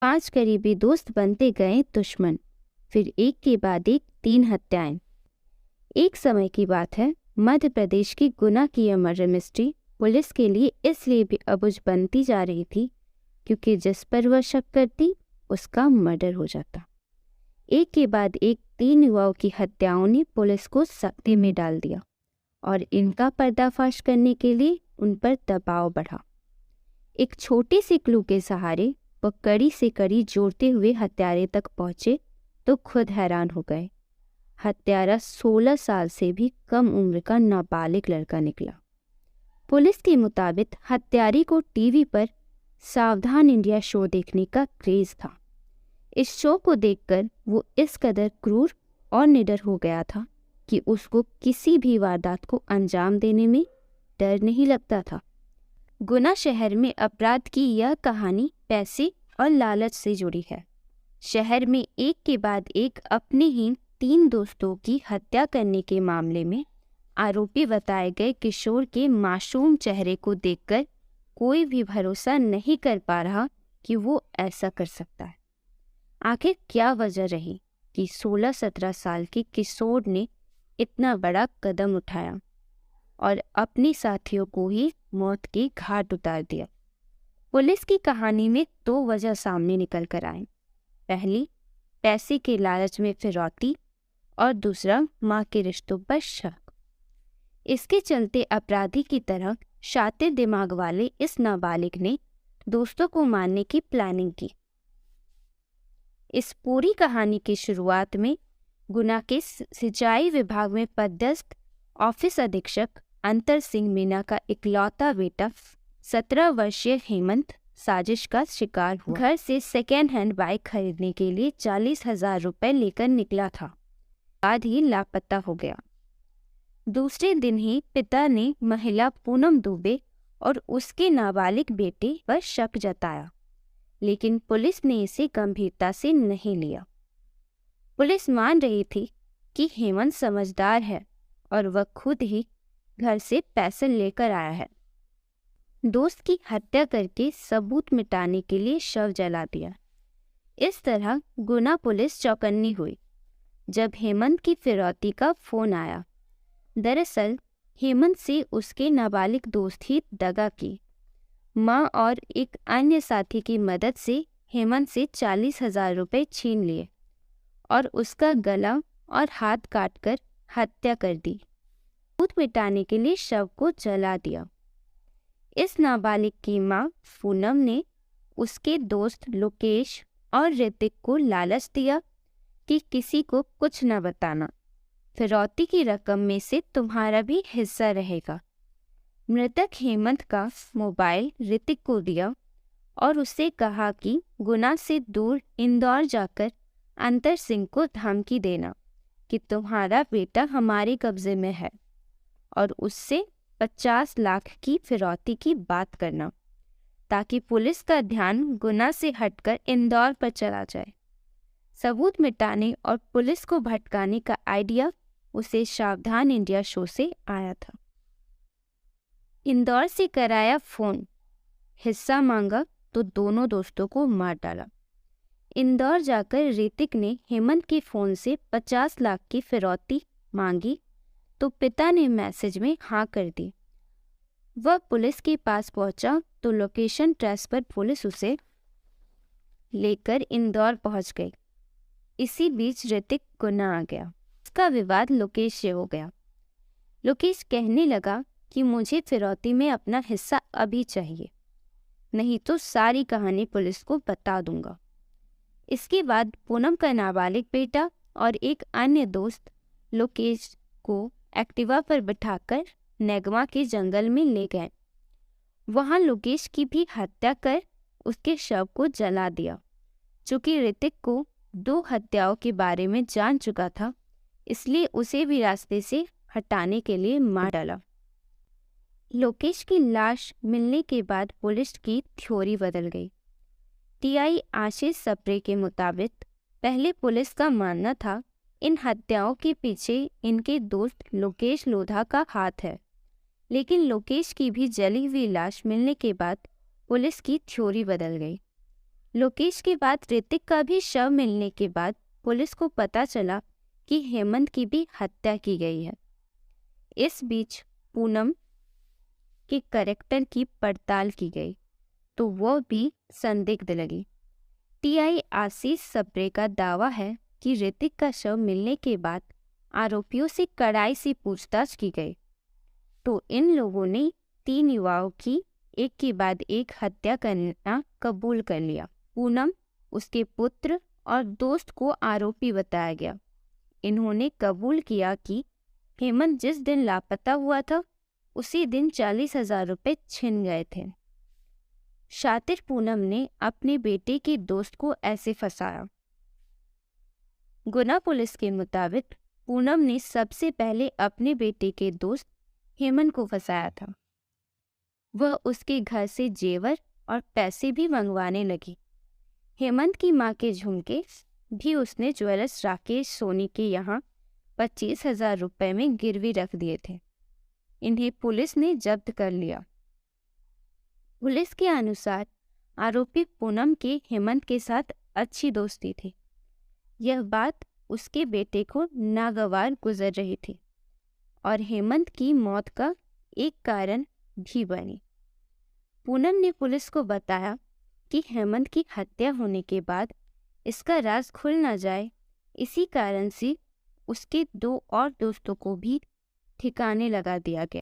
5 करीबी दोस्त बनते गए दुश्मन। फिर एक के बाद एक 3 हत्याएं। एक समय की बात है, मध्य प्रदेश की गुना की यह मर्डर मिस्ट्री पुलिस के लिए इसलिए भी अबुझ बनती जा रही थी क्योंकि जिस पर वह शक करती उसका मर्डर हो जाता। एक के बाद एक 3 युवाओं की हत्याओं ने पुलिस को सख्ती में डाल दिया और इनका पर्दाफाश करने के लिए उन पर दबाव बढ़ा। एक छोटी सी क्लू के सहारे वह कड़ी से कड़ी जोड़ते हुए हत्यारे तक पहुंचे तो खुद हैरान हो गए। हत्यारा 16 साल से भी कम उम्र का नाबालिग लड़का निकला। पुलिस के मुताबिक हत्यारे को टीवी पर सावधान इंडिया शो देखने का क्रेज था। इस शो को देखकर वो इस कदर क्रूर और निडर हो गया था कि उसको किसी भी वारदात को अंजाम देने में डर नहीं लगता था। गुना शहर में अपराध की यह कहानी पैसे और लालच से जुड़ी है। शहर में एक के बाद एक अपने ही 3 दोस्तों की हत्या करने के मामले में आरोपी बताए गए किशोर के मासूम चेहरे को देखकर कोई भी भरोसा नहीं कर पा रहा कि वो ऐसा कर सकता है। आखिर क्या वजह रही कि 16-17 साल के किशोर ने इतना बड़ा कदम उठाया और अपने साथियों को ही मौत के घाट उतार दिया? पुलिस की कहानी में 2 वजह सामने निकल कर आए। पहली, पैसे के लालच में फिरौती और दूसरा, मां के रिश्तों पर शक। इसके चलते अपराधी की तरह शातिर दिमाग वाले इस नाबालिग ने दोस्तों को मारने की प्लानिंग की। इस पूरी कहानी की शुरुआत में गुना के सिंचाई विभाग में पदस्थ ऑफिस अधीक्षक अंतर सिंह मीना का इकलौता बेटा 17 वर्षीय हेमंत साजिश का शिकार हुआ। घर से सेकेंड हैंड बाइक खरीदने के लिए 40,000 रुपए लेकर निकला था, बाद ही लापता हो गया। दूसरे दिन ही पिता ने महिला पूनम दुबे और उसके नाबालिग बेटे पर शक जताया, लेकिन पुलिस ने इसे गंभीरता से नहीं लिया। पुलिस मान रही थी कि हेमंत समझदार है और वह खुद ही घर से पैसे लेकर आया है। दोस्त की हत्या करके सबूत मिटाने के लिए शव जला दिया। इस तरह गुना पुलिस चौकन्नी हुई जब हेमंत की फिरौती का फोन आया। दरअसल हेमंत से उसके नाबालिग दोस्त ही दगा की। मां और एक अन्य साथी की मदद से हेमंत से 40,000 रुपए छीन लिए और उसका गला और हाथ काटकर हत्या कर दी। सबूत मिटाने के लिए शव को जला दिया। इस नाबालिग की मां पूनम ने उसके दोस्त लोकेश और ऋतिक को लालच दिया कि किसी को कुछ न बताना, फिरौती की रकम में से तुम्हारा भी हिस्सा रहेगा। मृतक हेमंत का मोबाइल ऋतिक को दिया और उससे कहा कि गुना से दूर इंदौर जाकर अंतर सिंह को धमकी देना कि तुम्हारा बेटा हमारे कब्जे में है और उससे 50 लाख की फिरौती की बात करना, ताकि पुलिस का ध्यान गुना से हटकर इंदौर पर चला जाए। सबूत मिटाने और पुलिस को भटकाने का आइडिया उसे सावधान इंडिया शो से आया था। इंदौर से कराया फोन, हिस्सा मांगा तो दोनों दोस्तों को मार डाला। इंदौर जाकर ऋतिक ने हेमंत के फोन से 50 लाख की फिरौती मांगी तो पिता ने मैसेज में हाँ कर दी। वह पुलिस के पास पहुंचा तो लोकेशन ट्रेस पर पुलिस उसे लेकर इंदौर पहुंच गई। इसी बीच ऋतिक गुना आ गया। उसका विवाद लोकेश से हो गया। लोकेश कहने लगा कि मुझे फिरौती में अपना हिस्सा अभी चाहिए, नहीं तो सारी कहानी पुलिस को बता दूंगा। इसके बाद पूनम का नाबालिग बेटा और एक अन्य दोस्त लोकेश को एक्टिवा पर बिठाकर नेगमा के जंगल में ले गए। वहां लोकेश की भी हत्या कर उसके शव को जला दिया। चूंकि ऋतिक को 2 हत्याओं के बारे में जान चुका था, इसलिए उसे भी रास्ते से हटाने के लिए मार डाला। लोकेश की लाश मिलने के बाद पुलिस की थ्योरी बदल गई। टीआई आशीष सप्रे के मुताबिक पहले पुलिस का मानना था इन हत्याओं के पीछे इनके दोस्त लोकेश लोधा का हाथ है, लेकिन लोकेश की भी जली हुई लाश मिलने के बाद पुलिस की थ्योरी बदल गई। लोकेश के बाद ऋतिक का भी शव मिलने के बाद पुलिस को पता चला कि हेमंत की भी हत्या की गई है। इस बीच पूनम के कैरेक्टर की पड़ताल की गई तो वो भी संदिग्ध लगी। टीआई आशीष सप्रे का दावा है कि ऋतिक का शव मिलने के बाद आरोपियों से कड़ाई से पूछताछ की गई तो इन लोगों ने 3 युवाओं की एक के बाद एक हत्या करना कबूल कर लिया। पूनम, उसके पुत्र और दोस्त को आरोपी बताया गया। इन्होंने कबूल किया कि हेमंत जिस दिन लापता हुआ था उसी दिन 40,000 रुपये छिन गए थे। शातिर पूनम ने अपने बेटे के दोस्त को ऐसे फंसाया। गुना पुलिस के मुताबिक पूनम ने सबसे पहले अपने बेटे के दोस्त हेमंत को फंसाया था। वह उसके घर से जेवर और पैसे भी मंगवाने लगी। हेमंत की मां के झुमके भी उसने ज्वेलर्स राकेश सोनी के यहाँ 25,000 रुपये में गिरवी रख दिए थे। इन्हें पुलिस ने जब्त कर लिया। पुलिस के अनुसार आरोपी पूनम के हेमंत के साथ अच्छी दोस्ती थी। यह बात उसके बेटे को नागवार गुजर रही थी और हेमंत की मौत का एक कारण भी बनी। पूनम ने पुलिस को बताया कि हेमंत की हत्या होने के बाद इसका राज खुल न जाए, इसी कारण से उसके 2 और दोस्तों को भी ठिकाने लगा दिया गया।